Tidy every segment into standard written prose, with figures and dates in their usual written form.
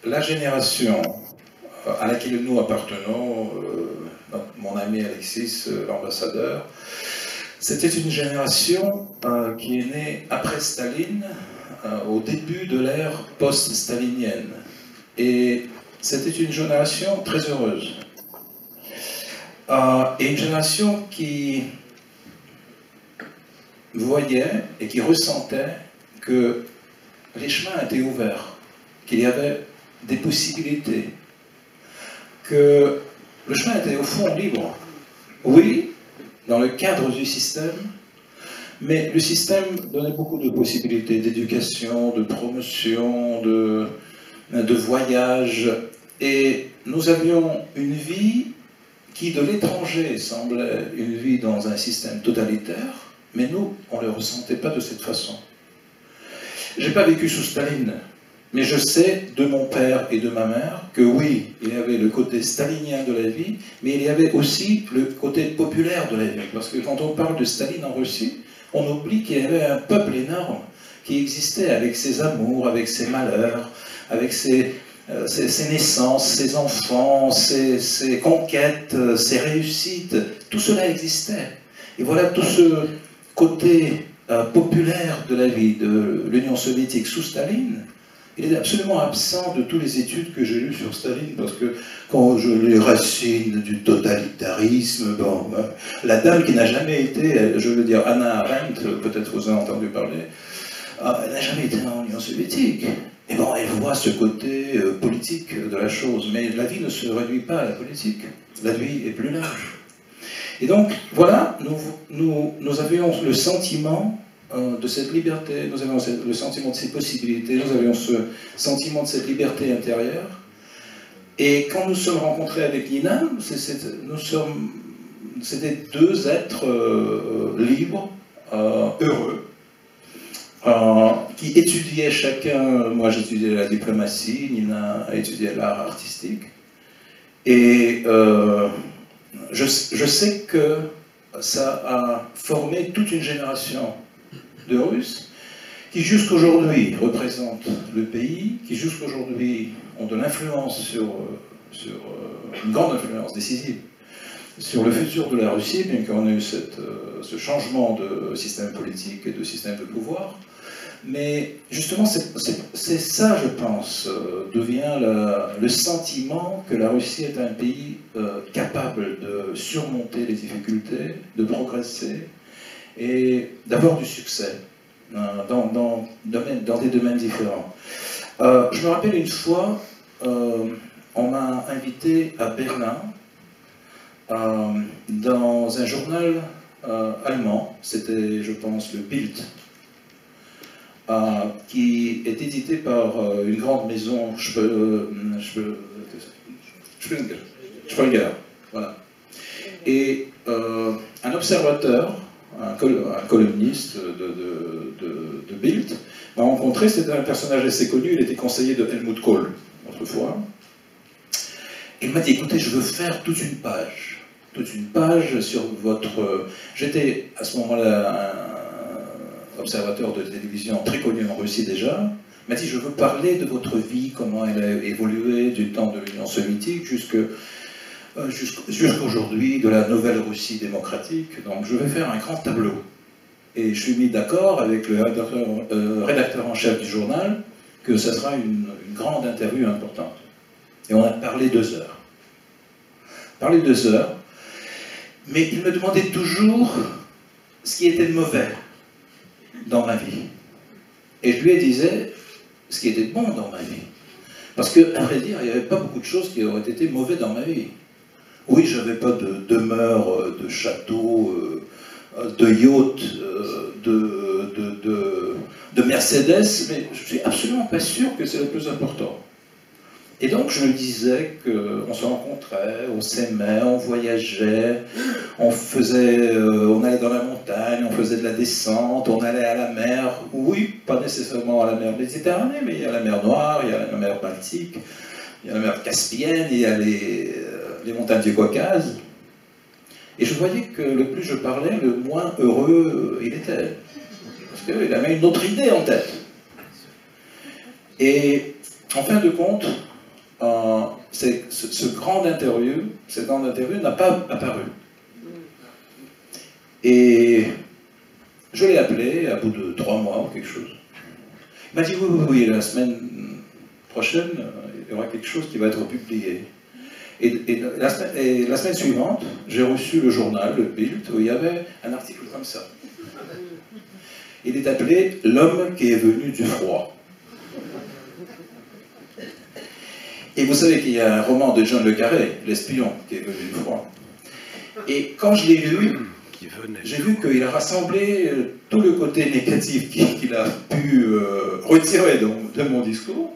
la génération à laquelle nous appartenons, mon ami Alexis, l'ambassadeur, c'était une génération qui est née après Staline, au début de l'ère post-stalinienne. Et c'était une génération très heureuse. Et une génération qui voyait et qui ressentait que les chemins étaient ouverts, qu'il y avait des possibilités, que le chemin était au fond libre. Oui, dans le cadre du système, mais le système donnait beaucoup de possibilités d'éducation, de promotion, de voyage, et nous avions une vie qui de l'étranger semblait une vie dans un système totalitaire, mais nous, on ne le ressentait pas de cette façon. Je n'ai pas vécu sous Staline, mais je sais de mon père et de ma mère que oui, il y avait le côté stalinien de la vie, mais il y avait aussi le côté populaire de la vie. Parce que quand on parle de Staline en Russie, on oublie qu'il y avait un peuple énorme qui existait avec ses amours, avec ses malheurs, avec ses naissances, ses enfants, ses conquêtes, ses réussites. Tout cela existait. Et voilà tout ce côté populaire de la vie de l'Union soviétique sous Staline. Il est absolument absent de toutes les études que j'ai lues sur Staline, parce que quand je les racines du totalitarisme, bon, la dame qui n'a jamais été, je veux dire Hannah Arendt, peut-être vous en avez entendu parler, elle n'a jamais été en Union soviétique. Et bon, elle voit ce côté politique de la chose, mais la vie ne se réduit pas à la politique, la vie est plus large. Et donc, voilà, nous avions le sentiment de cette liberté, nous avions le sentiment de ces possibilités, nous avions ce sentiment de cette liberté intérieure. Et quand nous sommes rencontrés avec Nina, c'était deux êtres libres, heureux, qui étudiaient chacun. Moi j'étudiais la diplomatie, Nina a étudié l'art artistique. Et je sais que ça a formé toute une génération de Russes qui jusqu'aujourd'hui représentent le pays, qui jusqu'aujourd'hui ont de l'influence une grande influence décisive sur le futur de la Russie, bien qu'on ait eu ce changement de système politique et de système de pouvoir. Mais justement, c'est ça, je pense, devient le sentiment que la Russie est un pays capable de surmonter les difficultés, de progresser et d'avoir du succès dans des domaines différents. Je me rappelle une fois, on m'a invité à Berlin dans un journal allemand, c'était, je pense, le Bild, qui est édité par une grande maison, Springer, voilà. Et un observateur, un columniste de Bild, m'a rencontré. C'était un personnage assez connu, il était conseiller de Helmut Kohl, autrefois. Il m'a dit, écoutez, je veux faire toute une page sur votre... J'étais à ce moment-là un observateur de télévision très connu en Russie déjà. Il m'a dit, je veux parler de votre vie, comment elle a évolué du temps de l'Union soviétique jusqu'aujourd'hui, de la nouvelle Russie démocratique. Donc je vais faire un grand tableau. Et je suis mis d'accord avec le rédacteur en chef du journal que ça sera une grande interview importante. Et on a parlé 2 heures. Parlé 2 heures, mais il me demandait toujours ce qui était mauvais dans ma vie. Et je lui disais ce qui était bon dans ma vie. Parce qu'à vrai dire, il n'y avait pas beaucoup de choses qui auraient été mauvaises dans ma vie. Oui, je n'avais pas de demeure, de château, de yacht, de Mercedes, mais je ne suis absolument pas sûr que c'est le plus important. Et donc je me disais qu'on se rencontrait, on s'aimait, on voyageait, on allait dans la montagne, on faisait de la descente, on allait à la mer, oui, pas nécessairement à la mer Méditerranée, mais il y a la mer Noire, il y a la mer Baltique, il y a la mer Caspienne, il y a les montagnes du Caucase. Et je voyais que le plus je parlais, le moins heureux il était. Parce qu'il avait une autre idée en tête. Et en fin de compte, cette grande interview n'a pas apparu. Et je l'ai appelé à bout de 3 mois ou quelque chose. Il m'a dit oui, la semaine prochaine, il y aura quelque chose qui va être publié. Et la semaine suivante, j'ai reçu le journal, le Bild, où il y avait un article comme ça. Il est appelé « L'homme qui est venu du froid ». Et vous savez qu'il y a un roman de John le Carré, L'espion, qui est venu du froid. Et quand je l'ai lu, j'ai vu qu'il a rassemblé tout le côté négatif qu'il a pu retirer de mon discours,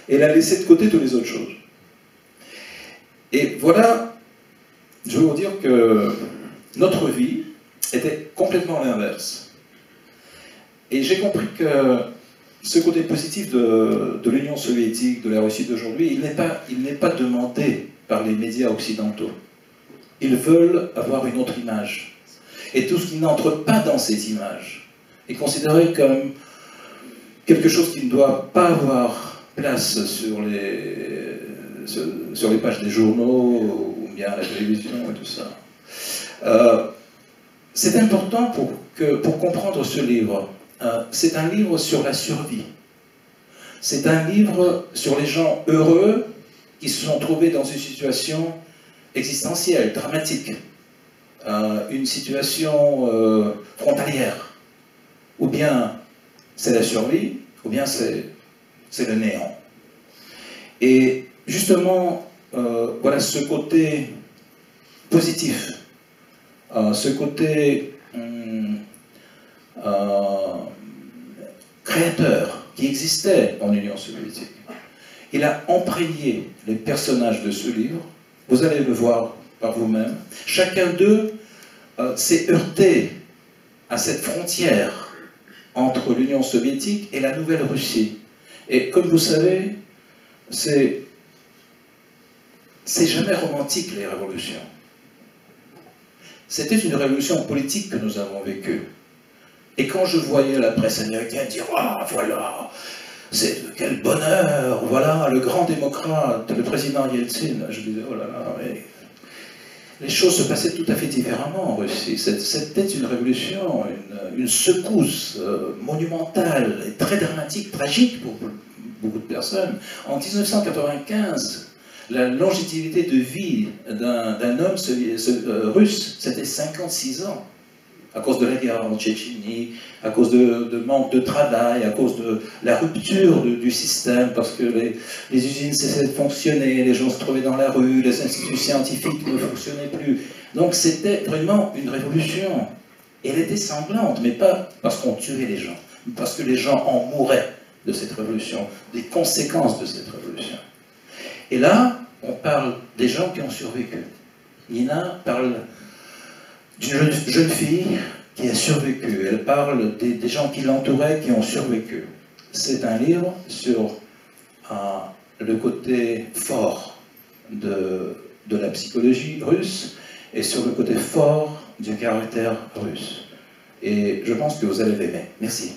et il a laissé de côté toutes les autres choses. Et voilà, je veux vous dire que notre vie était complètement l'inverse. Et j'ai compris que ce côté positif de l'Union soviétique, de la Russie d'aujourd'hui, il n'est pas demandé par les médias occidentaux. Ils veulent avoir une autre image. Et tout ce qui n'entre pas dans cette image est considéré comme quelque chose qui ne doit pas avoir place sur les pages des journaux ou bien à la télévision et tout ça. C'est important pour comprendre ce livre. C'est un livre sur la survie. C'est un livre sur les gens heureux qui se sont trouvés dans une situation existentielle, dramatique, une situation frontalière. Ou bien c'est la survie, ou bien c'est le néant. Et justement, voilà ce côté positif, ce côté créateur qui existait en Union soviétique. Il a imprégné les personnages de ce livre. Vous allez le voir par vous-même. Chacun d'eux s'est heurté à cette frontière entre l'Union soviétique et la Nouvelle-Russie. Et comme vous savez, c'est jamais romantique, les révolutions. C'était une révolution politique que nous avons vécue. Et quand je voyais la presse américaine dire « Ah, voilà, quel bonheur, voilà, le grand démocrate, le président Yeltsin », je disais « Oh là là, mais... » Les choses se passaient tout à fait différemment en Russie. C'était une révolution, une secousse monumentale, et très dramatique, tragique pour beaucoup de personnes. En 1995, la longévité de vie d'un homme russe, c'était 56 ans. À cause de la guerre en Tchétchénie, à cause de manque de travail, à cause de la rupture du système, parce que les usines cessaient de fonctionner, les gens se trouvaient dans la rue, les instituts scientifiques ne fonctionnaient plus. Donc c'était vraiment une révolution. Et elle était sanglante, mais pas parce qu'on tuait les gens, mais parce que les gens en mouraient de cette révolution, des conséquences de cette révolution. Et là, on parle des gens qui ont survécu. Nina parle d'une jeune fille qui a survécu. Elle parle des gens qui l'entouraient, qui ont survécu. C'est un livre sur le côté fort de la psychologie russe et sur le côté fort du caractère russe. Et je pense que vous allez l'aimer. Merci.